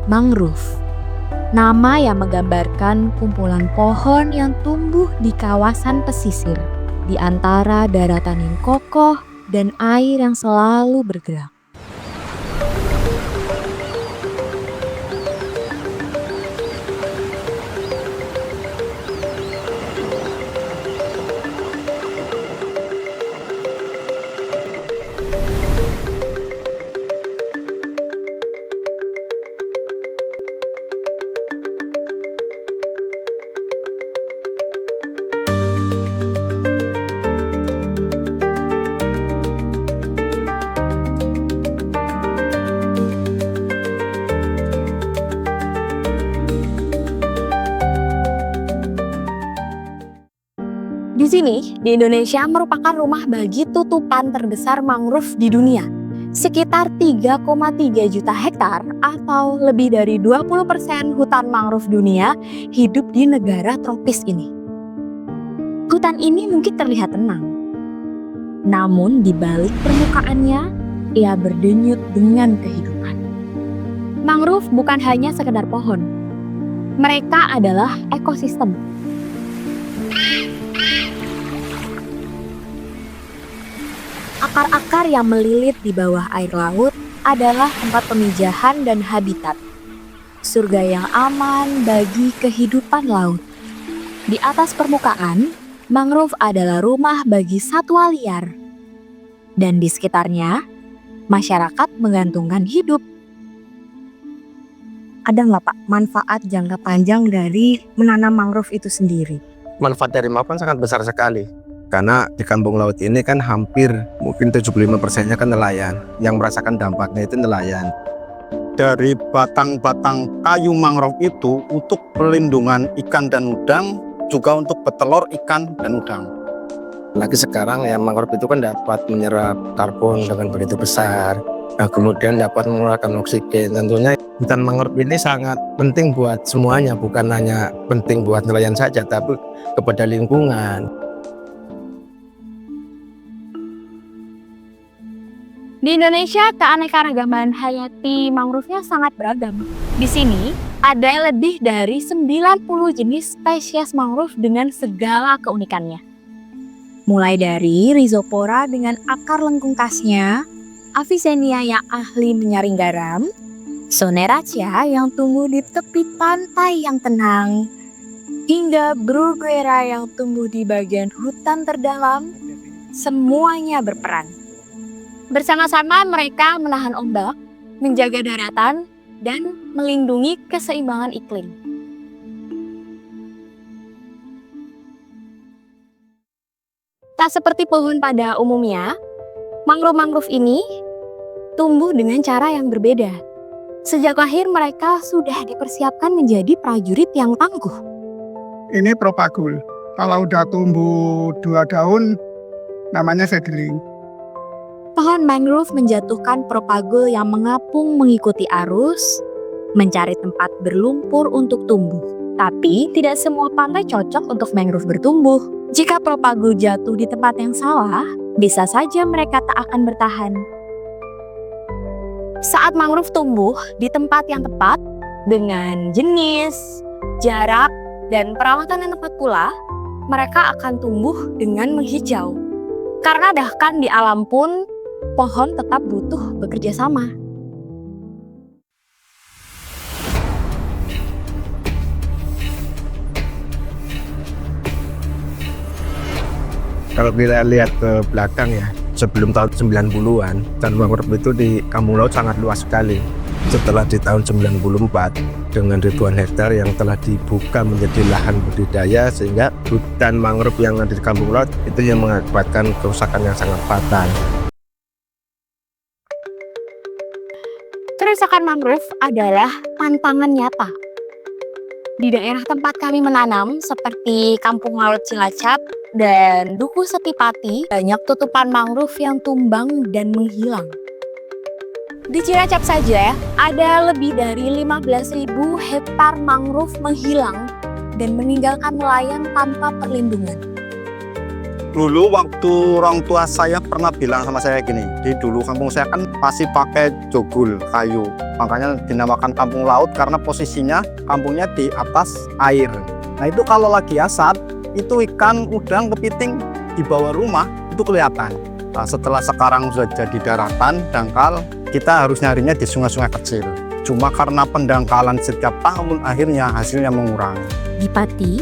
mangrove. Nama yang menggambarkan kumpulan pohon yang tumbuh di kawasan pesisir, di antara daratan yang kokoh dan air yang selalu bergerak. Di sini, di Indonesia merupakan rumah bagi tutupan terbesar mangrove di dunia. Sekitar 3,3 juta hektar atau lebih dari 20% hutan mangrove dunia hidup di negara tropis ini. Hutan ini mungkin terlihat tenang. Namun di balik permukaannya, ia berdenyut dengan kehidupan. Mangrove bukan hanya sekedar pohon. Mereka adalah ekosistem. Akar-akar yang melilit di bawah air laut adalah tempat pemijahan dan habitat. Surga yang aman bagi kehidupan laut. Di atas permukaan, mangrove adalah rumah bagi satwa liar. Dan di sekitarnya, masyarakat menggantungkan hidup. Ada nggak Pak manfaat jangka panjang dari menanam mangrove itu sendiri? Manfaat dari mangrove sangat besar sekali. Karena di kampung laut ini kan hampir mungkin 75%-nya kan nelayan. Yang merasakan dampaknya itu nelayan. Dari batang-batang kayu mangrove itu untuk pelindungan ikan dan udang, juga untuk petelur ikan dan udang. Lagi sekarang ya mangrove itu kan dapat menyerap karbon dengan begitu besar. Nah, kemudian dapat mengeluarkan oksigen. Tentunya hutan mangrove ini sangat penting buat semuanya, bukan hanya penting buat nelayan saja, tapi kepada lingkungan. Di Indonesia, keanekaragaman hayati mangrove-nya sangat beragam. Di sini, ada lebih dari 90 jenis spesies mangrove dengan segala keunikannya. Mulai dari Rhizopora dengan akar lengkung khasnya, Avicennia yang ahli menyaring garam, Soneraceae yang tumbuh di tepi pantai yang tenang, hingga Bruguera yang tumbuh di bagian hutan terdalam, semuanya berperan. Bersama-sama mereka menahan ombak, menjaga daratan, dan melindungi keseimbangan iklim. Tak seperti pohon pada umumnya, mangrove-mangrove ini tumbuh dengan cara yang berbeda. Sejak lahir mereka sudah dipersiapkan menjadi prajurit yang tangguh. Ini propagule. Kalau udah tumbuh 2 daun, namanya seedling. Pohon mangrove menjatuhkan propagule yang mengapung mengikuti arus, mencari tempat berlumpur untuk tumbuh. Tapi tidak semua pantai cocok untuk mangrove bertumbuh. Jika propagule jatuh di tempat yang salah, bisa saja mereka tak akan bertahan. Saat mangrove tumbuh di tempat yang tepat, dengan jenis, jarak, dan perawatan yang tepat pula, mereka akan tumbuh dengan menghijau. Karena bahkan di alam pun, pohon tetap butuh bekerja sama. Kalau kita lihat ke belakang ya, sebelum tahun 90-an, hutan mangrove itu di kampung laut sangat luas sekali. Setelah di tahun 94, dengan ribuan hektar yang telah dibuka menjadi lahan budidaya, sehingga hutan mangrove yang ada di kampung laut itu yang mengakibatkan kerusakan yang sangat fatal. Kerusakan mangrove adalah tantangan nyata. Di daerah tempat kami menanam, seperti Kampung Laut Cilacap dan Dukuh Setipati, banyak tutupan mangrove yang tumbang dan menghilang. Di Cilacap saja, ada lebih dari 15.000 hektar mangrove menghilang dan meninggalkan nelayan tanpa perlindungan. Dulu waktu orang tua saya pernah bilang sama saya gini, di dulu kampung saya kan masih pakai jogul kayu. Makanya dinamakan kampung laut karena posisinya kampungnya di atas air. Nah itu kalau lagi asat, itu ikan, udang, kepiting di bawah rumah itu kelihatan. Nah, setelah sekarang sudah jadi daratan, dangkal, kita harus nyarinya di sungai-sungai kecil. Cuma karena pendangkalan setiap tahun akhirnya hasilnya mengurangi. Di Pati,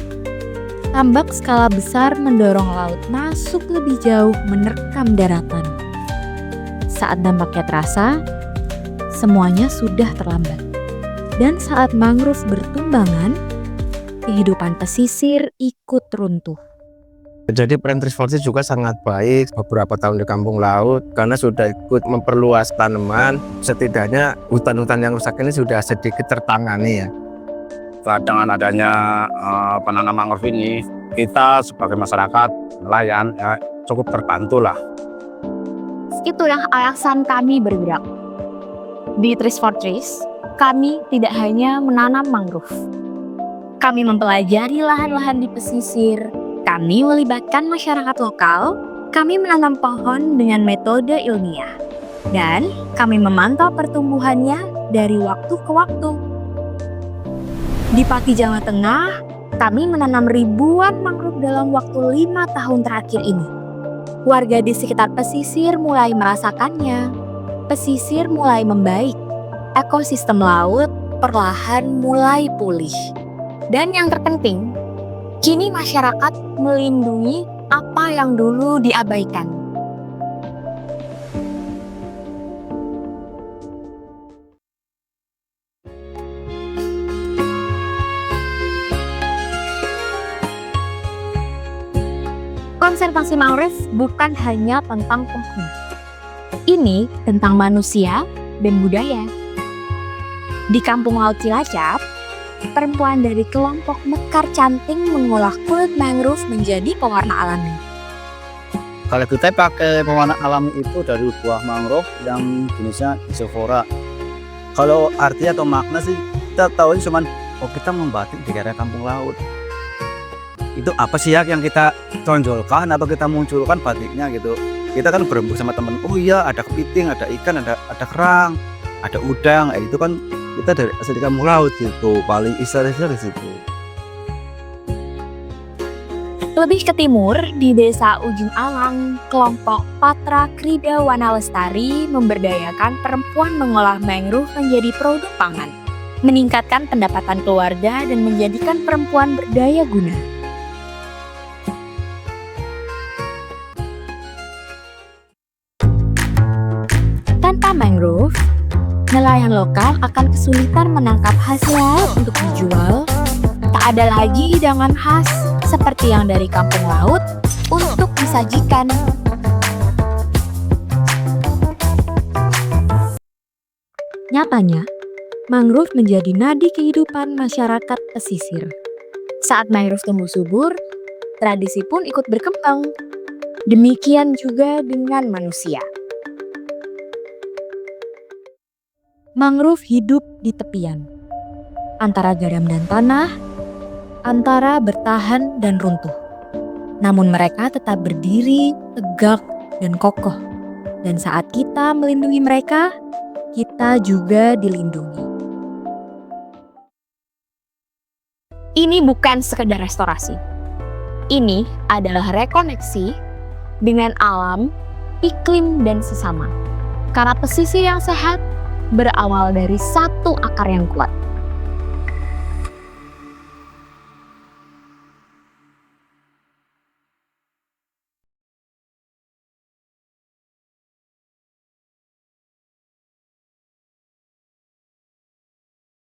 tambak skala besar mendorong laut masuk lebih jauh menerkam daratan. Saat dampaknya terasa, semuanya sudah terlambat. Dan saat mangrove bertumbangan, kehidupan pesisir ikut runtuh. Jadi peran Trisforti juga sangat baik beberapa tahun di kampung laut karena sudah ikut memperluas tanaman. Setidaknya hutan-hutan yang rusak ini sudah sedikit tertangani ya. Dengan adanya penanam mangrove ini, kita sebagai masyarakat nelayan ya, cukup terbantu lah. Itu yang alasan kami bergerak. Di Trees for Trees, kami tidak hanya menanam mangrove. Kami mempelajari lahan-lahan di pesisir. Kami melibatkan masyarakat lokal, kami menanam pohon dengan metode ilmiah, dan kami memantau pertumbuhannya dari waktu ke waktu. Di Pati, Jawa Tengah, kami menanam ribuan mangrove dalam waktu 5 tahun terakhir ini. Warga di sekitar pesisir mulai merasakannya. Pesisir mulai membaik, ekosistem laut perlahan mulai pulih. Dan yang terpenting, kini masyarakat melindungi apa yang dulu diabaikan. Konservasi mangrove bukan hanya tentang pohon. Ini tentang manusia dan budaya. Di Kampung Laut Cilacap, perempuan dari kelompok Mekar Canting mengolah kulit mangrove menjadi pewarna alami. Kalau kita pakai pewarna alami itu dari buah mangrove yang jenisnya Isofora. Kalau arti atau makna sih kita tahu cuma kita membatik di daerah kampung laut. Itu apa sih ya yang kita tonjolkan atau kita munculkan batiknya gitu. Kita kan berembuk sama temen, oh iya ada kepiting, ada ikan, ada kerang, ada udang, itu kan kita dari asli kampung laut gitu, paling istilahnya di situ. Lebih ke timur, di desa Ujung Alang, kelompok Patra Krida Wana Lestari memberdayakan perempuan mengolah mangrove menjadi produk pangan, meningkatkan pendapatan keluarga dan menjadikan perempuan berdaya guna. Tanpa mangrove, nelayan lokal akan kesulitan menangkap hasil laut untuk dijual. Tak ada lagi hidangan khas seperti yang dari kampung laut untuk disajikan. Nyatanya, mangrove menjadi nadi kehidupan masyarakat pesisir. Saat mangrove tumbuh subur, tradisi pun ikut berkembang. Demikian juga dengan manusia. Mangrove hidup di tepian, antara garam dan tanah, antara bertahan dan runtuh. Namun mereka tetap berdiri, tegak, dan kokoh. Dan saat kita melindungi mereka, kita juga dilindungi. Ini bukan sekedar restorasi. Ini adalah rekoneksi dengan alam, iklim, dan sesama. Karena pesisir yang sehat berawal dari satu akar yang kuat.